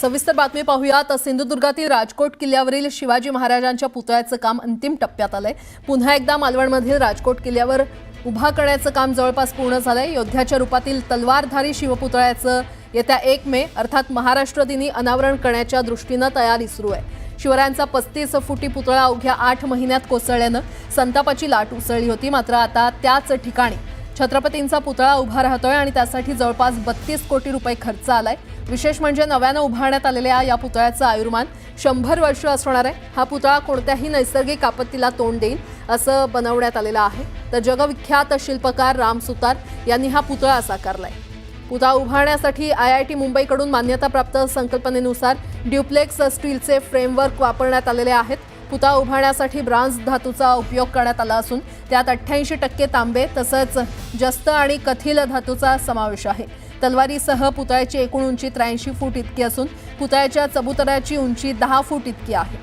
सविस्तर बातमी पाहूयात। सिंधुदुर्गातील राजकोट किल्ल्यावरील शिवाजी महाराजांच्या पुतळ्याचं काम अंतिम टप्प्यात आलंय। पुन्हा एकदा मालवणमधील राजकोट किल्ल्यावर उभा करण्याचं काम जवळपास पूर्ण झालंय। योद्ध्याच्या रूपातील तलवारधारी शिवपुतळ्याचं येत्या 1 मे अर्थात महाराष्ट्र दिनी अनावरण करण्याच्या दृष्टीनं तयारी सुरू आहे। शिवरायांचा 35 फुटी पुतळा अवघ्या 8 महिन्यात कोसळल्यानं संतापाची लाट उसळली होती। मात्र आता त्याच ठिकाणी छत्रपतींचा पुतळा उभा राहतोय आणि त्यासाठी जवळपास 32 कोटी रुपये खर्च आलाय। विशेष म्हणजे नव्यानं उभारण्यात आलेल्या या पुतळ्याचं आयुर्मान 100 वर्ष असणार आहे। हा पुतळा कोणत्याही नैसर्गिक आपत्तीला तोंड देईल असं बनवण्यात आलेलं आहे। तर जगविख्यात शिल्पकार राम सुतार यांनी हा पुतळा साकारलाय। पुतळा उभारण्यासाठी IIT मुंबईकडून मान्यताप्राप्त संकल्पनेनुसार ड्युप्लेक्स स्टीलचे फ्रेमवर्क वापरण्यात आलेले आहेत। पुतळा उभारण्यासाठी ब्रांझ धातूचा उपयोग करण्यात आला असून त्यात 88% तांबे तसंच जस्त आणि कथिल धातूचा समावेश आहे। तलवारीसह पुतळ्याची एकूण उंची 83 फूट इतकी असून पुतळ्याच्या चबुतऱ्याची उंची 10 फूट इतकी आहे।